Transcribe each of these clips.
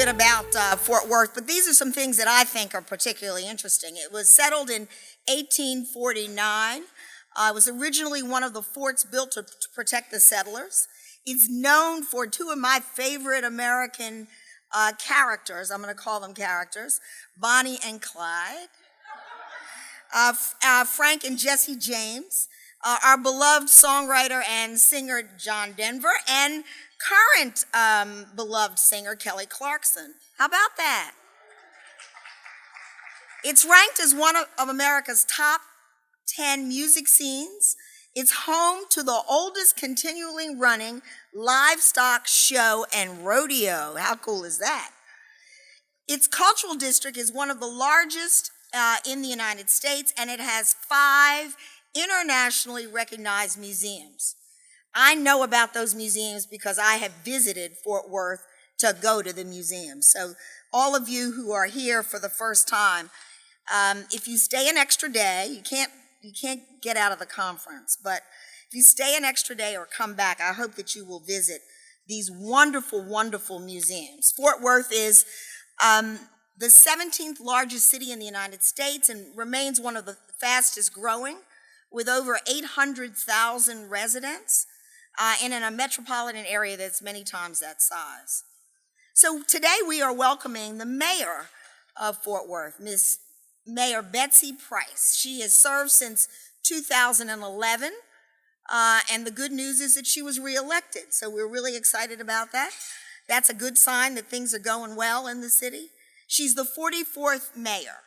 bit about Fort Worth, but these are some things that I think are particularly interesting. It was settled in 1849. It was originally one of the forts built to protect the settlers. It's known for two of my favorite American characters. I'm going to call them characters, Bonnie and Clyde, Frank and Jesse James, our beloved songwriter and singer John Denver, and current beloved singer Kelly Clarkson. How about that? It's ranked as one of America's top 10 music scenes. It's home to the oldest continually running livestock show and rodeo. How cool is that? Its cultural district is one of the largest in the United States, and it has 5 internationally recognized museums. I know about those museums because I have visited Fort Worth to go to the museums. So all of you who are here for the first time, if you stay an extra day, you can't get out of the conference, but if you stay an extra day or come back, I hope that you will visit these wonderful, wonderful museums. Fort Worth is the 17th largest city in the United States and remains one of the fastest growing, with over 800,000 residents in a metropolitan area that's many times that size. So today we are welcoming the mayor of Fort Worth, Ms. Mayor Betsy Price. She has served since 2011, and the good news is that she was reelected, so we're really excited about that. That's a good sign that things are going well in the city. She's the 44th mayor.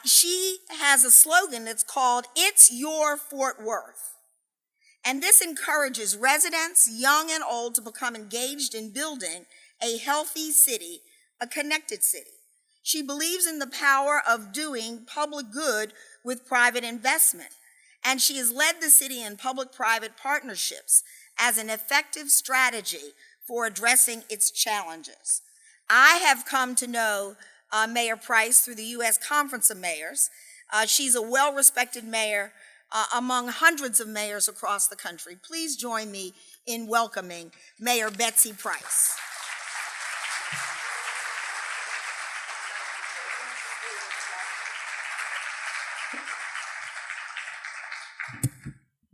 She has a slogan that's called, "It's Your Fort Worth." And this encourages residents, young and old, to become engaged in building a healthy city, a connected city. She believes in the power of doing public good with private investment, and she has led the city in public-private partnerships as an effective strategy for addressing its challenges. I have come to know Mayor Price through the U.S. Conference of Mayors. She's a well-respected mayor among hundreds of mayors across the country. Please join me in welcoming Mayor Betsy Price.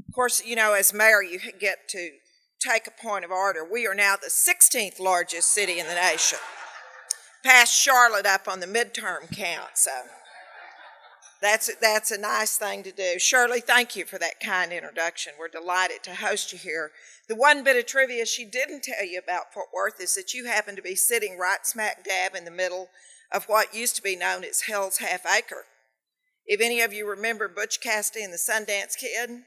Of course, you know, as mayor, you get to take a point of order. We are now the 16th largest city in the nation, past Charlotte up on the midterm count, so that's a nice thing to do. Shirley, thank you for that kind introduction. We're delighted to host you here. The one bit of trivia she didn't tell you about Fort Worth is that you happen to be sitting right smack dab in the middle of what used to be known as Hell's Half Acre. If any of you remember Butch Cassidy and the Sundance Kid,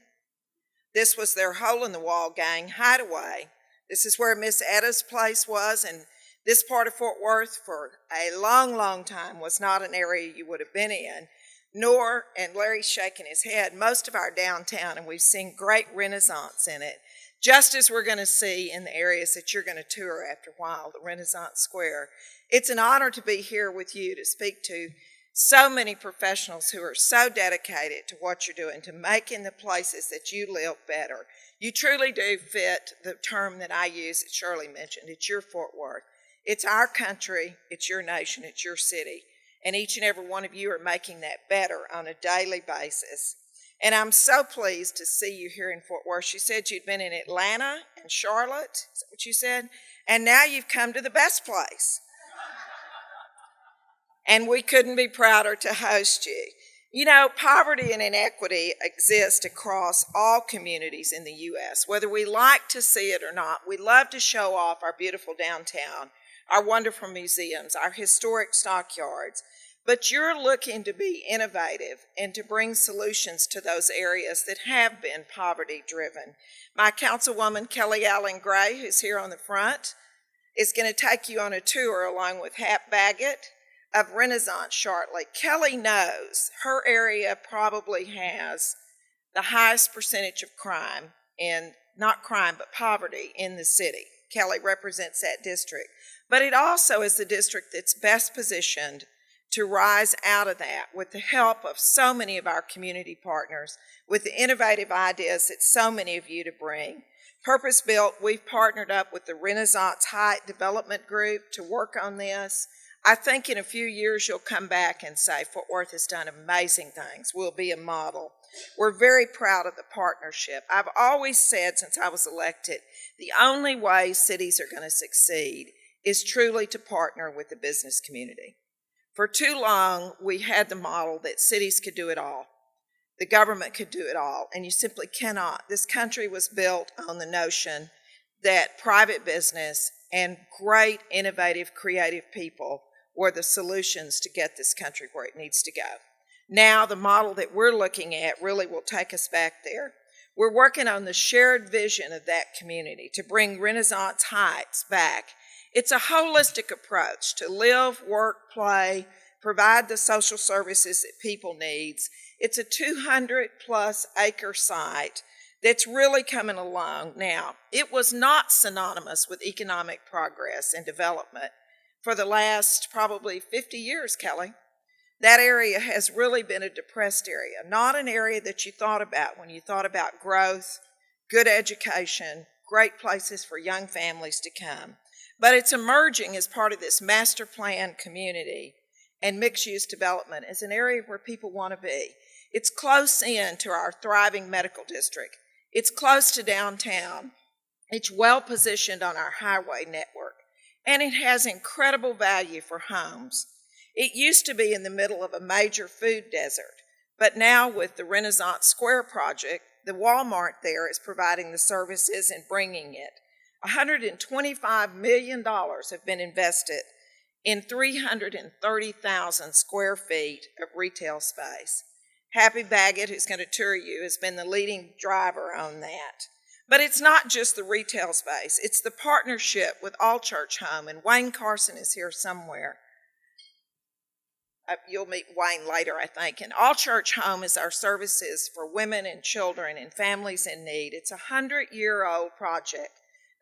this was their hole-in-the-wall gang hideaway. This is where Miss Etta's place was, and this part of Fort Worth for a long, long time was not an area you would have been in, nor, and Larry's shaking his head, most of our downtown, and we've seen great renaissance in it, just as we're going to see in the areas that you're going to tour after a while, the Renaissance Square. It's an honor to be here with you to speak to so many professionals who are so dedicated to what you're doing, to making the places that you live better. You truly do fit the term that I use that Shirley mentioned. It's your Fort Worth. It's our country, it's your nation, it's your city. And each and every one of you are making that better on a daily basis. And I'm so pleased to see you here in Fort Worth. You said you'd been in Atlanta and Charlotte, is that what you said? And now you've come to the best place. And we couldn't be prouder to host you. You know, poverty and inequity exist across all communities in the U.S., whether we like to see it or not. We love to show off our beautiful downtown, our wonderful museums, our historic stockyards, but you're looking to be innovative and to bring solutions to those areas that have been poverty-driven. My councilwoman, Kelly Allen Gray, who's here on the front, is going to take you on a tour along with Hap Baggett of Renaissance shortly. Kelly knows her area probably has the highest percentage of crime, and not crime, but poverty in the city. Kelly represents that district. But it also is the district that's best positioned to rise out of that with the help of so many of our community partners, with the innovative ideas that so many of you to bring. Purpose Built, we've partnered up with the Renaissance Height Development Group to work on this. I think in a few years you'll come back and say Fort Worth has done amazing things. We'll be a model. We're very proud of the partnership. I've always said since I was elected, the only way cities are going to succeed is truly to partner with the business community. For too long, we had the model that cities could do it all. The government could do it all, and you simply cannot. This country was built on the notion that private business and great, innovative, creative people were the solutions to get this country where it needs to go. Now, the model that we're looking at really will take us back there. We're working on the shared vision of that community to bring Renaissance Heights back. It's a holistic approach to live, work, play, provide the social services that people need. It's a 200-plus acre site that's really coming along now. It was not synonymous with economic progress and development for the last probably 50 years, Kelly. That area has really been a depressed area, not an area that you thought about when you thought about growth, good education, great places for young families to come. But it's emerging as part of this master plan community and mixed-use development as an area where people want to be. It's close in to our thriving medical district. It's close to downtown. It's well positioned on our highway network. And it has incredible value for homes. It used to be in the middle of a major food desert, but now with the Renaissance Square project, the Walmart there is providing the services and bringing it. $125 million have been invested in 330,000 square feet of retail space. Happy Baggett, who's going to tour you, has been the leading driver on that. But it's not just the retail space. It's the partnership with All Church Home, and Wayne Carson is here somewhere. You'll meet Wayne later, I think. And All Church Home is our services for women and children and families in need. It's a 100-year-old project.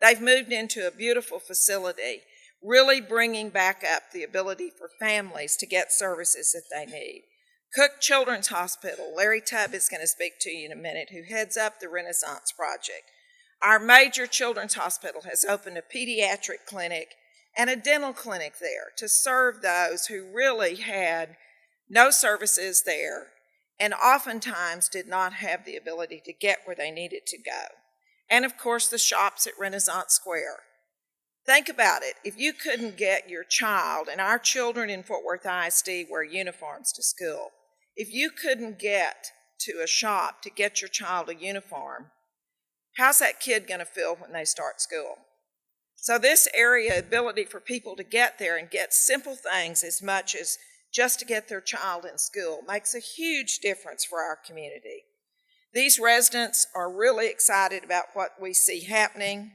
They've moved into a beautiful facility, really bringing back up the ability for families to get services that they need. Cook Children's Hospital, Larry Tubb is going to speak to you in a minute, who heads up the Renaissance Project. Our major children's hospital has opened a pediatric clinic and a dental clinic there to serve those who really had no services there and oftentimes did not have the ability to get where they needed to go. And of course, the shops at Renaissance Square. Think about it. If you couldn't get your child, and our children in Fort Worth ISD wear uniforms to school, if you couldn't get to a shop to get your child a uniform, how's that kid going to feel when they start school? So this area, ability for people to get there and get simple things as much as just to get their child in school, makes a huge difference for our community. These residents are really excited about what we see happening.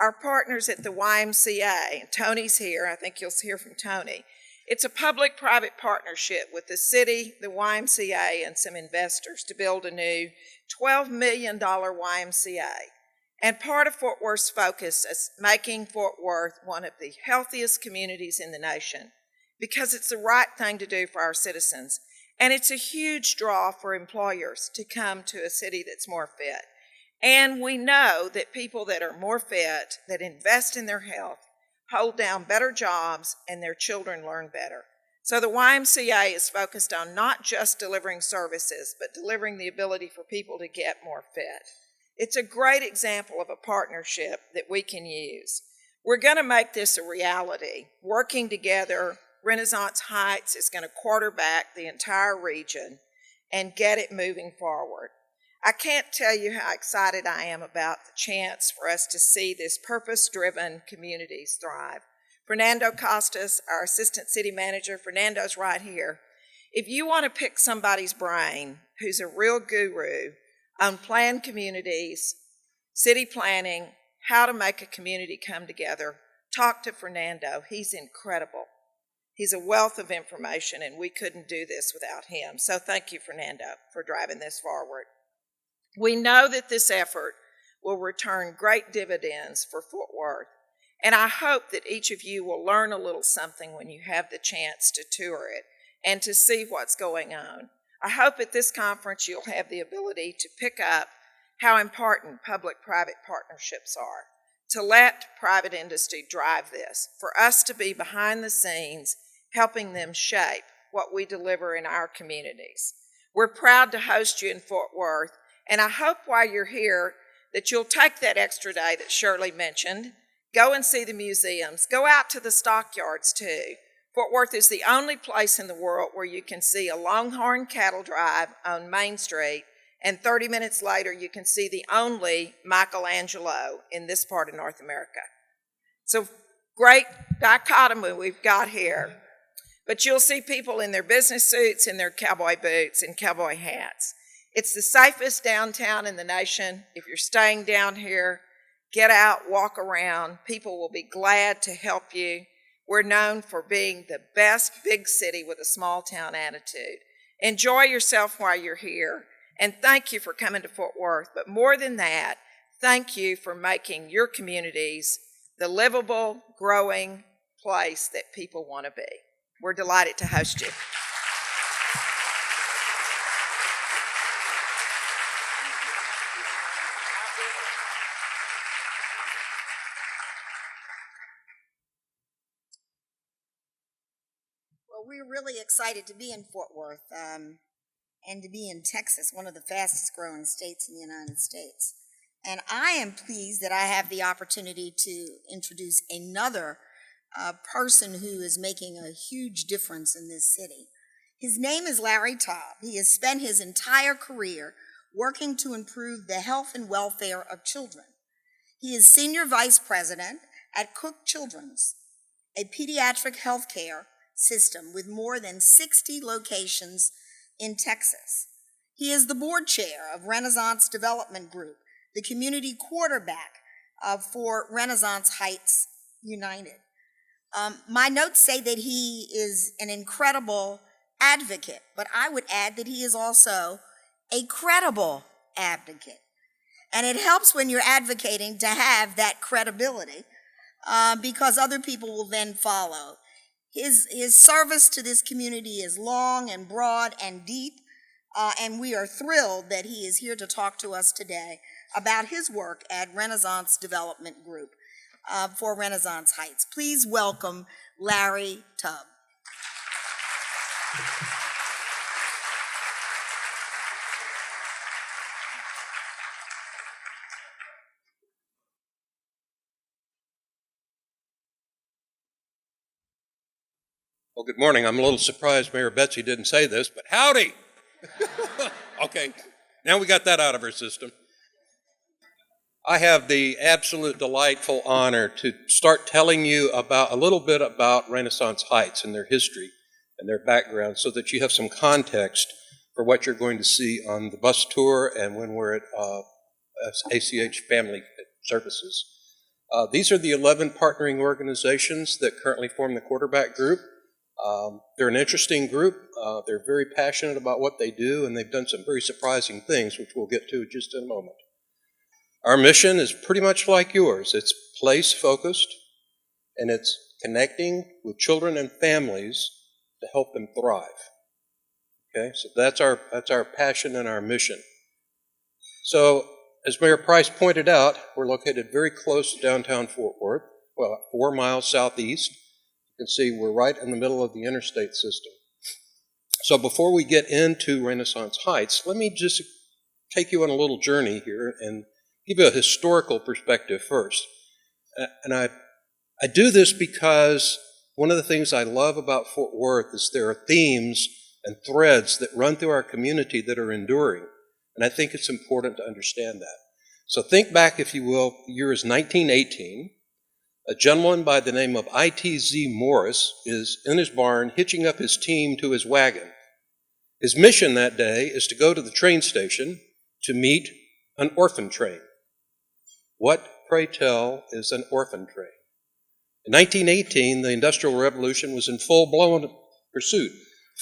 Our partners at the YMCA, and Tony's here, I think you'll hear from Tony. It's a public-private partnership with the city, the YMCA, and some investors to build a new $12 million YMCA. And part of Fort Worth's focus is making Fort Worth one of the healthiest communities in the nation because it's the right thing to do for our citizens. And it's a huge draw for employers to come to a city that's more fit. And we know that people that are more fit, that invest in their health, hold down better jobs, and their children learn better. So the YMCA is focused on not just delivering services, but delivering the ability for people to get more fit. It's a great example of a partnership that we can use. We're going to make this a reality. Working together, Renaissance Heights is going to quarterback the entire region and get it moving forward. I can't tell you how excited I am about the chance for us to see this purpose-driven communities thrive. Fernando Costas, our assistant city manager, Fernando's right here. If you want to pick somebody's brain who's a real guru on planned communities, city planning, how to make a community come together, talk to Fernando. He's incredible. He's a wealth of information, and we couldn't do this without him. So thank you, Fernando, for driving this forward. We know that this effort will return great dividends for Fort Worth, and I hope that each of you will learn a little something when you have the chance to tour it and to see what's going on. I hope at this conference you'll have the ability to pick up how important public-private partnerships are, to let private industry drive this, for us to be behind the scenes helping them shape what we deliver in our communities. We're proud to host you in Fort Worth, and I hope while you're here that you'll take that extra day that Shirley mentioned, go and see the museums, go out to the stockyards too. Fort Worth is the only place in the world where you can see a Longhorn cattle drive on Main Street, and 30 minutes later you can see the only Michelangelo in this part of North America. So great dichotomy we've got here. But you'll see people in their business suits, in their cowboy boots, and cowboy hats. It's the safest downtown in the nation. If you're staying down here, get out, walk around. People will be glad to help you. We're known for being the best big city with a small town attitude. Enjoy yourself while you're here, and thank you for coming to Fort Worth. But more than that, thank you for making your communities the livable, growing place that people want to be. We're delighted to host you. Well, we're really excited to be in Fort Worth and to be in Texas, one of the fastest growing states in the United States. And I am pleased that I have the opportunity to introduce another person who is making a huge difference in this city. His name is Larry Taub. He has spent his entire career working to improve the health and welfare of children. He is Senior Vice President at Cook Children's, a pediatric healthcare system with more than 60 locations in Texas. He is the board chair of Renaissance Development Group, the community quarterback for Renaissance Heights United. My notes say that he is an incredible advocate, but I would add that he is also a credible advocate. And it helps when you're advocating to have that credibility because other people will then follow. His service to this community is long and broad and deep, and we are thrilled that he is here to talk to us today about his work at Renaissance Development Group for Renaissance Heights. Please welcome Larry Taub. Well, good morning. I'm a little surprised Mayor Betsy didn't say this, but howdy! Okay, now we got that out of our system. I have the absolute delightful honor to start telling you about a little bit about Renaissance Heights and their history and their background so that you have some context for what you're going to see on the bus tour and when we're at ACH Family Services. These are the 11 partnering organizations that currently form the quarterback group. They're an interesting group. They're very passionate about what they do, and they've done some very surprising things, which we'll get to just in a moment. Our mission is pretty much like yours. It's place-focused, and it's connecting with children and families to help them thrive. Okay, so that's our passion and our mission. So, as Mayor Price pointed out, we're located very close to downtown Fort Worth, well, 4 miles southeast. You can see we're right in the middle of the interstate system. So before we get into Renaissance Heights, let me just take you on a little journey here and give you a historical perspective first. And I do this because one of the things I love about Fort Worth is there are themes and threads that run through our community that are enduring. And I think it's important to understand that. So think back, if you will, the year is 1918. A gentleman by the name of I.T.Z. Morris is in his barn hitching up his team to his wagon. His mission that day is to go to the train station to meet an orphan train. What, pray tell, is an orphan train? In 1918, the Industrial Revolution was in full-blown pursuit.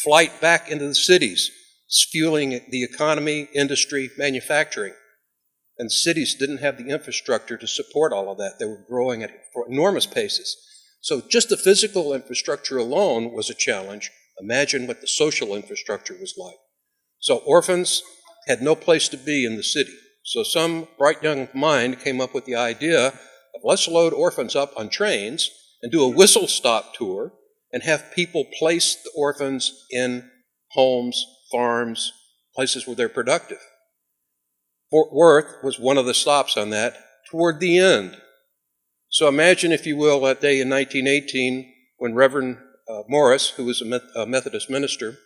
Flight back into the cities, fueling the economy, industry, manufacturing. And cities didn't have the infrastructure to support all of that. They were growing at enormous paces. So just the physical infrastructure alone was a challenge. Imagine what the social infrastructure was like. So orphans had no place to be in the city. So some bright young mind came up with the idea of let's load orphans up on trains and do a whistle stop tour and have people place the orphans in homes, farms, places where they're productive. Fort Worth was one of the stops on that toward the end. So imagine, if you will, that day in 1918 when Reverend Morris, who was a Methodist minister,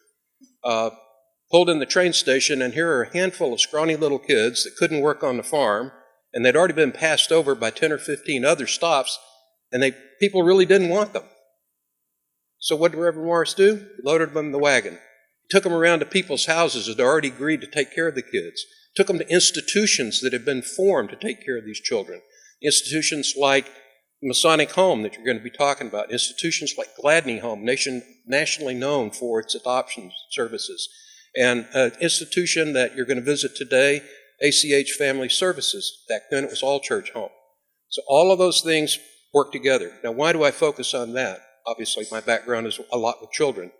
pulled in the train station, and here are a handful of scrawny little kids that couldn't work on the farm, and they'd already been passed over by 10 or 15 other stops, and people really didn't want them. So what did Reverend Morris do? He loaded them in the wagon. He took them around to people's houses that had already agreed to take care of the kids. Took them to institutions that had been formed to take care of these children. Institutions like Masonic Home that you're going to be talking about. Institutions like Gladney Home, nationally known for its adoption services. And an institution that you're going to visit today, ACH Family Services. Back then it was all church home. So all of those things work together. Now, why do I focus on that? Obviously, my background is a lot with children.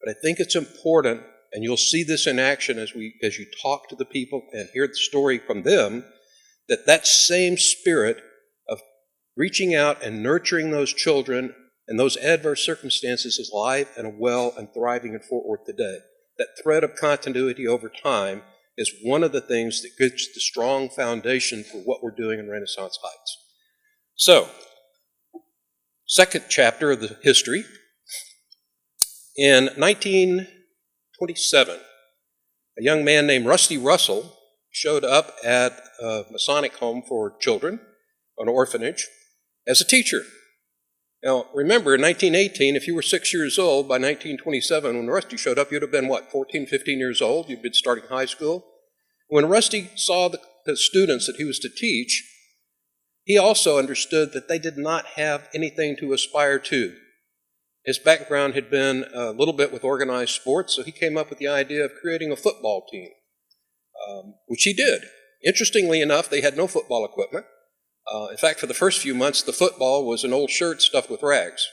But I think it's important, and you'll see this in action as you talk to the people and hear the story from them, that same spirit of reaching out and nurturing those children in those adverse circumstances is alive and well and thriving in Fort Worth today. That thread of continuity over time is one of the things that gives the strong foundation for what we're doing in Renaissance Heights. So, second chapter of the history. In 1927, a young man named Rusty Russell showed up at a Masonic Home for children, an orphanage, as a teacher. Now, remember, in 1918, if you were 6 years old, by 1927, when Rusty showed up, you'd have been, 14, 15 years old? You'd been starting high school. When Rusty saw the students that he was to teach, he also understood that they did not have anything to aspire to. His background had been a little bit with organized sports, so he came up with the idea of creating a football team, which he did. Interestingly enough, they had no football equipment. In fact, for the first few months, the football was an old shirt stuffed with rags.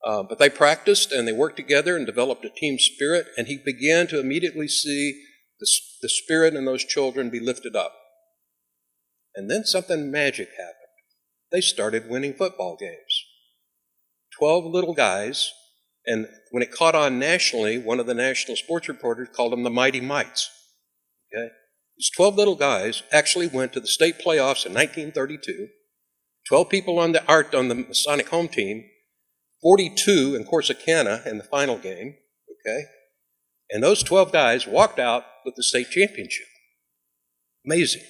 But they practiced and they worked together and developed a team spirit, and he began to immediately see the spirit in those children be lifted up. And then something magic happened. They started winning football games. 12 little guys, and when it caught on nationally, one of the national sports reporters called them the Mighty Mites. Okay? These 12 little guys actually went to the state playoffs in 1932. 12 people on the Masonic home team, 42 in Corsicana in the final game. Okay? And those 12 guys walked out with the state championship. Amazing.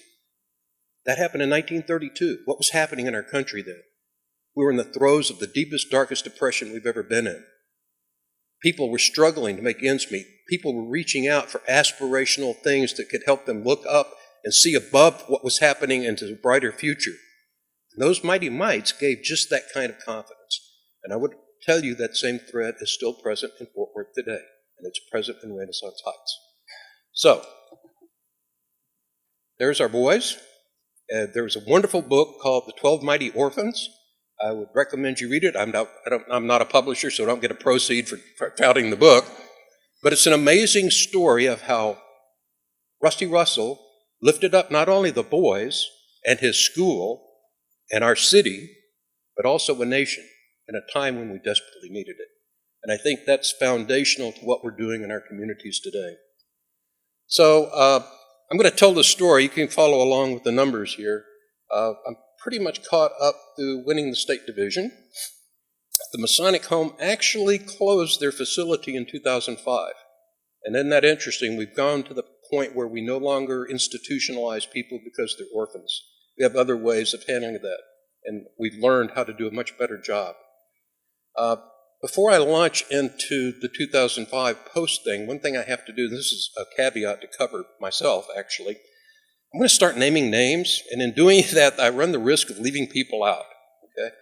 That happened in 1932. What was happening in our country then? We were in the throes of the deepest, darkest depression we've ever been in. People were struggling to make ends meet. People were reaching out for aspirational things that could help them look up and see above what was happening into a brighter future. And those Mighty Mites gave just that kind of confidence. And I would tell you that same thread is still present in Fort Worth today, and it's present in Renaissance Heights. So, there's our boys. There was a wonderful book called The 12 Mighty Orphans. I would recommend you read it. I'm not a publisher, so I don't get a proceed for touting the book. But it's an amazing story of how Rusty Russell lifted up not only the boys and his school and our city, but also a nation in a time when we desperately needed it. And I think that's foundational to what we're doing in our communities today. So I'm going to tell the story. You can follow along with the numbers here. I'm pretty much caught up through winning the state division. The Masonic Home actually closed their facility in 2005. And isn't that interesting? We've gone to the point where we no longer institutionalize people because they're orphans. We have other ways of handling that, and we've learned how to do a much better job. Before I launch into the 2005 post thing, one thing I have to do, and this is a caveat to cover myself actually, I'm going to start naming names, and in doing that, I run the risk of leaving people out. Okay.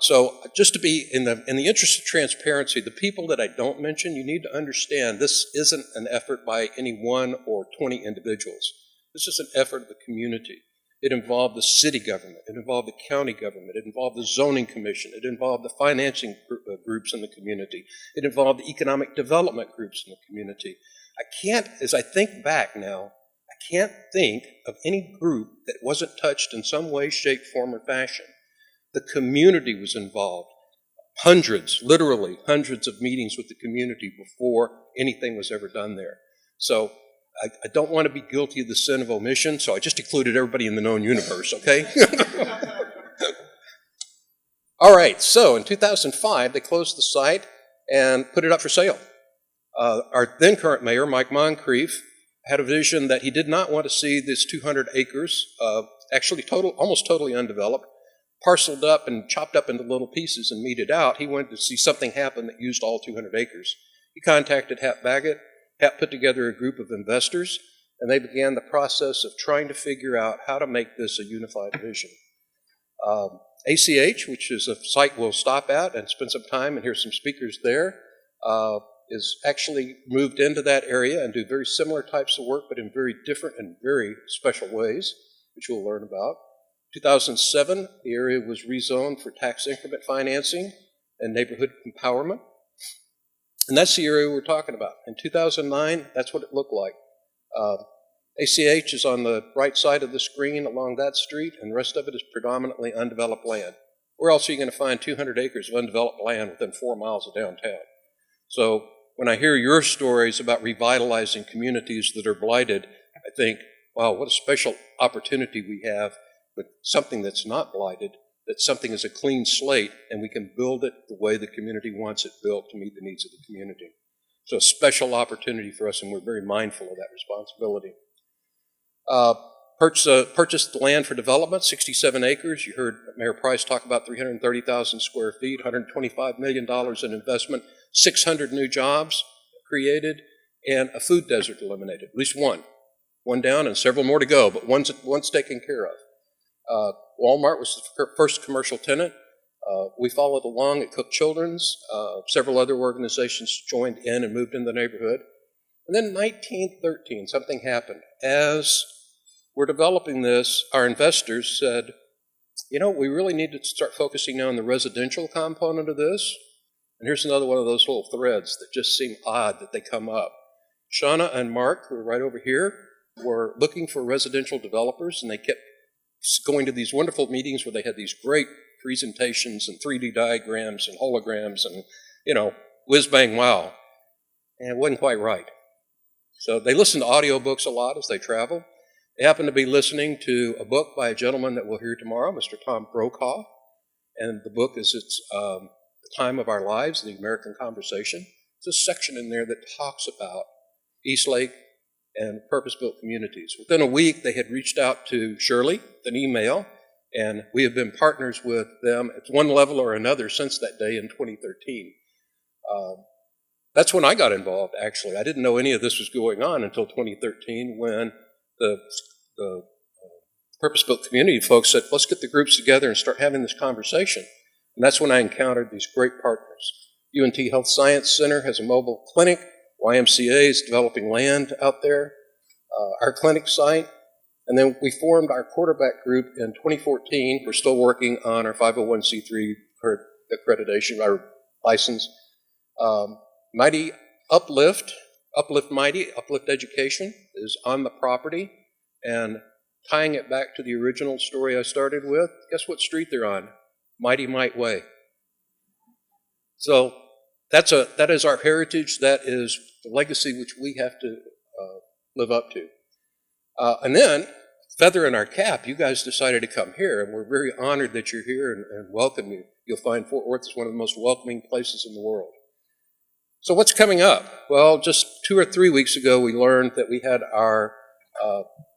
So just to be in the interest of transparency, the people that I don't mention, you need to understand this isn't an effort by any 1 or 20 individuals. This is an effort of the community. It involved the city government. It involved the county government. It involved the zoning commission. It involved the financing groups in the community. It involved the economic development groups in the community. As I think back now, I can't think of any group that wasn't touched in some way, shape, form, or fashion. The community was involved. Hundreds, literally hundreds of meetings with the community before anything was ever done there. So I don't want to be guilty of the sin of omission, so I just included everybody in the known universe, okay? All right, so in 2005, they closed the site and put it up for sale. Our then current mayor, Mike Moncrief, had a vision that he did not want to see this 200 acres, actually almost totally undeveloped, parceled up and chopped up into little pieces and meted out. He wanted to see something happen that used all 200 acres. He contacted Hap Baggett. Hap put together a group of investors, and they began the process of trying to figure out how to make this a unified vision. ACH, which is a site we'll stop at and spend some time and hear some speakers there, is actually moved into that area and do very similar types of work, but in very different and very special ways, which we'll learn about. 2007, the area was rezoned for tax increment financing and neighborhood empowerment. And that's the area we're talking about. In 2009, that's what it looked like. ACH is on the right side of the screen along that street, and the rest of it is predominantly undeveloped land. Where else are you going to find 200 acres of undeveloped land within 4 miles of downtown? So when I hear your stories about revitalizing communities that are blighted, I think, wow, what a special opportunity we have with something that's not blighted, that something is a clean slate, and we can build it the way the community wants it built to meet the needs of the community. So a special opportunity for us, and we're very mindful of that responsibility. Purchased the land for development, 67 acres. You heard Mayor Price talk about 330,000 square feet, $125 million in investment, 600 new jobs created, and a food desert eliminated, at least one. One down and several more to go, but one's taken care of. Walmart was the first commercial tenant. We followed along at Cook Children's. Several other organizations joined in and moved in the neighborhood. And then in 1913, something happened. As we're developing this, our investors said, you know, we really need to start focusing now on the residential component of this. And here's another one of those little threads that just seem odd that they come up. Shauna and Mark, who are right over here, were looking for residential developers, and they kept going to these wonderful meetings where they had these great presentations and 3D diagrams and holograms and, you know, whiz bang wow. And it wasn't quite right. So they listened to audiobooks a lot as they travel. They happened to be listening to a book by a gentleman that we'll hear tomorrow, Mr. Tom Brokaw. And the book is The Time of Our Lives, The American Conversation. There's a section in there that talks about Eastlake and purpose-built communities. Within a week, they had reached out to Shirley with an email, and we have been partners with them at one level or another since that day in 2013. That's when I got involved, actually. I didn't know any of this was going on until 2013 when the purpose-built community folks said, let's get the groups together and start having this conversation. And that's when I encountered these great partners. UNT Health Science Center has a mobile clinic. YMCA is developing land out there. Our clinic site. And then we formed our quarterback group in 2014. We're still working on our 501c3 accreditation, our license. Mighty Uplift Mighty, Uplift Education is on the property, and tying it back to the original story I started with, guess what street they're on? Mighty Might Way. So that is our heritage, that is the legacy which we have to live up to. And then, feather in our cap, you guys decided to come here, and we're very honored that you're here and welcome you. You'll find Fort Worth is one of the most welcoming places in the world. So what's coming up? Well, just 2 or 3 weeks ago, we learned that we had our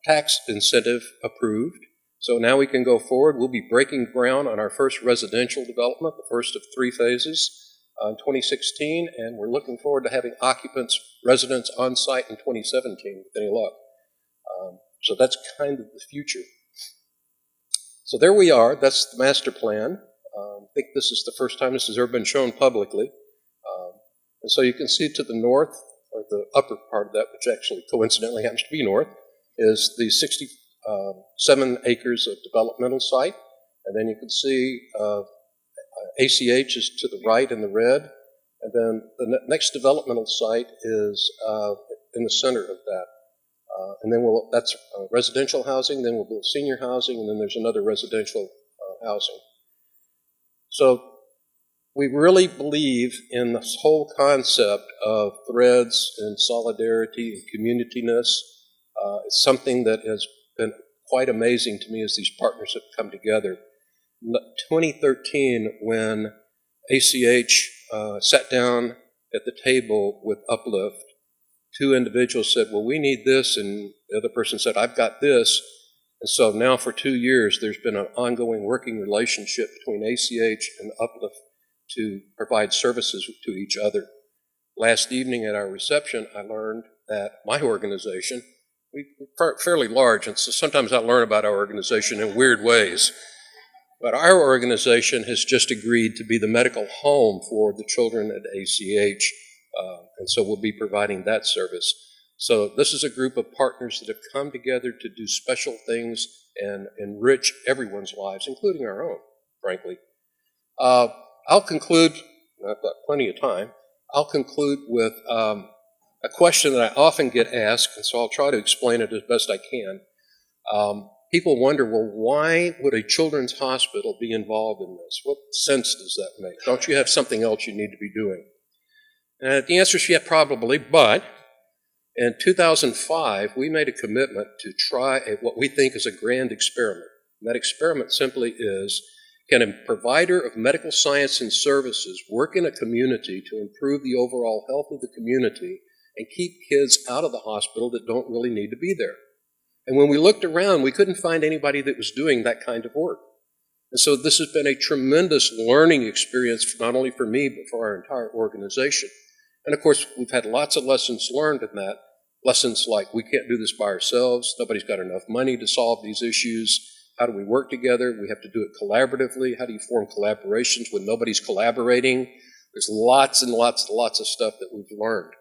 tax incentive approved. So now we can go forward. We'll be breaking ground on our first residential development, the first of 3 phases in 2016, and we're looking forward to having occupants, residents on site in 2017 with any luck. So that's kind of the future. So there we are. That's the master plan. I think this is the first time this has ever been shown publicly. And so you can see to the north, or the upper part of that, which actually coincidentally happens to be north, is the 67 acres of developmental site. And then you can see ACH is to the right in the red. And then the next developmental site is in the center of that. and then that's residential housing, then we'll build senior housing, and then there's another residential housing. So we really believe in this whole concept of threads and solidarity and communityness. It's something that has been quite amazing to me as these partners have come together. In 2013, when ACH sat down at the table with Uplift, two individuals said, well, we need this, and the other person said, I've got this. And so now for 2 years, there's been an ongoing working relationship between ACH and Uplift to provide services to each other. Last evening at our reception, I learned that my organization, we're fairly large, and so sometimes I learn about our organization in weird ways. But our organization has just agreed to be the medical home for the children at ACH, and so we'll be providing that service. So this is a group of partners that have come together to do special things and enrich everyone's lives, including our own, frankly. I'll conclude, I've got plenty of time, I'll conclude with a question that I often get asked, and so I'll try to explain it as best I can. People wonder, well, why would a children's hospital be involved in this? What sense does that make? Don't you have something else you need to be doing? The answer is yeah, probably, but in 2005, we made a commitment to try what we think is a grand experiment. And that experiment simply is, can a provider of medical science and services work in a community to improve the overall health of the community and keep kids out of the hospital that don't really need to be there? And when we looked around, we couldn't find anybody that was doing that kind of work. And so this has been a tremendous learning experience, not only for me, but for our entire organization. And of course, we've had lots of lessons learned in that. Lessons like, we can't do this by ourselves. Nobody's got enough money to solve these issues. How do we work together? We have to do it collaboratively. How do you form collaborations when nobody's collaborating? There's lots and lots and lots of stuff that we've learned.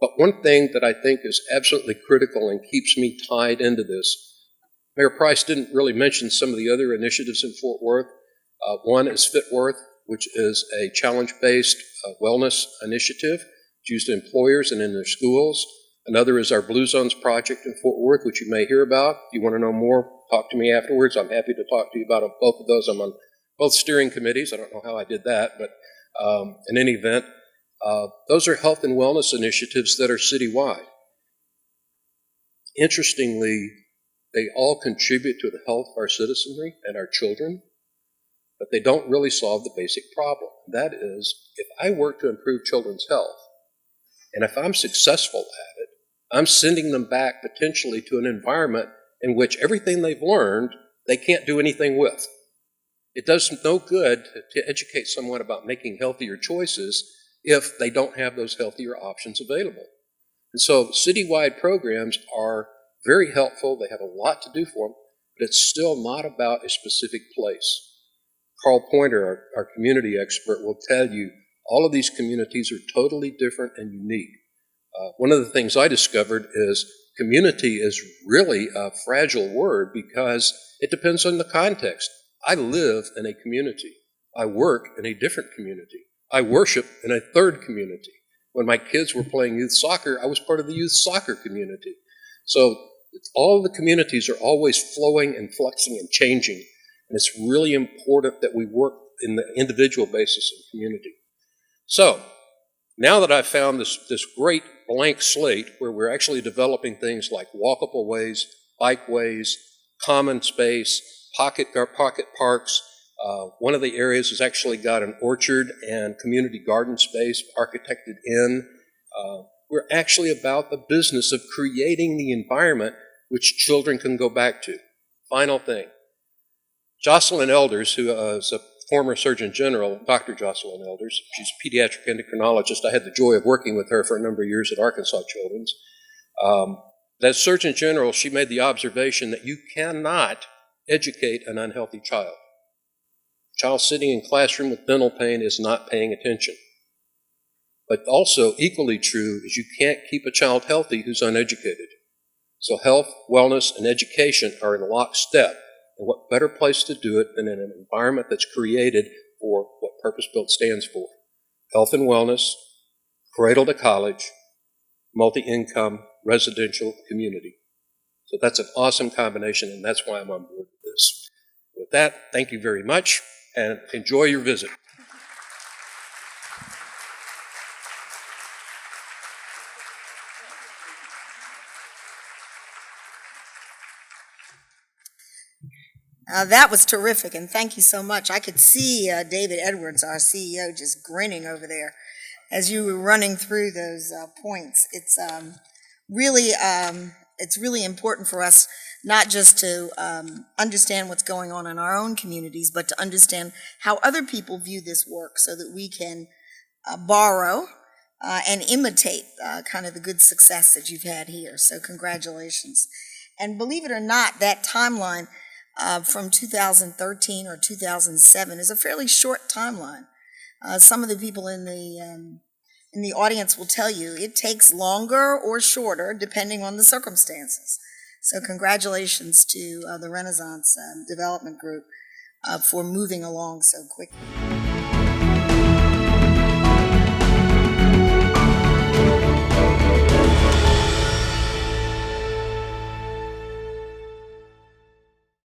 But one thing that I think is absolutely critical and keeps me tied into this, Mayor Price didn't really mention some of the other initiatives in Fort Worth. One is FitWorth, which is a challenge-based wellness initiative. It's used in employers and in their schools. Another is our Blue Zones project in Fort Worth, which you may hear about. If you want to know more, talk to me afterwards. I'm happy to talk to you about both of those. I'm on both steering committees. I don't know how I did that, but in any event, those are health and wellness initiatives that are citywide. Interestingly, they all contribute to the health of our citizenry and our children, but they don't really solve the basic problem. That is, if I work to improve children's health, and if I'm successful at it, I'm sending them back potentially to an environment in which everything they've learned, they can't do anything with. It does no good to educate someone about making healthier choices if they don't have those healthier options available. And so citywide programs are very helpful. They have a lot to do for them, but it's still not about a specific place. Carl Pointer, our community expert, will tell you all of these communities are totally different and unique. One of the things I discovered is community is really a fragile word because it depends on the context. I live in a community. I work in a different community. I worship in a third community. When my kids were playing youth soccer, I was part of the youth soccer community. So all the communities are always flowing and flexing and changing. And it's really important that we work in the individual basis of community. So now that I've found this great blank slate where we're actually developing things like walkable ways, bikeways, common space, pocket parks. One of the areas has actually got an orchard and community garden space architected in. We're actually about the business of creating the environment which children can go back to. Final thing. Jocelyn Elders, who is a former Surgeon General, Dr. Jocelyn Elders, she's a pediatric endocrinologist. I had the joy of working with her for a number of years at Arkansas Children's. As Surgeon General, she made the observation that you cannot educate an unhealthy child. A child sitting in classroom with dental pain is not paying attention. But also, equally true, is you can't keep a child healthy who's uneducated. So health, wellness, and education are in lockstep. And what better place to do it than in an environment that's created for what purpose-built stands for? Health and wellness, cradle to college, multi-income, residential community. So that's an awesome combination, and that's why I'm on board with this. With that, thank you very much, and enjoy your visit. That was terrific, and thank you so much. I could see David Edwards, our CEO, just grinning over there as you were running through those points. It's really important for us not just to understand what's going on in our own communities, but to understand how other people view this work so that we can borrow and imitate kind of the good success that you've had here. So congratulations. And believe it or not, that timeline from 2013 or 2007 is a fairly short timeline. Some of the people in the audience will tell you it takes longer or shorter depending on the circumstances. So congratulations to the Renaissance Development Group for moving along so quickly.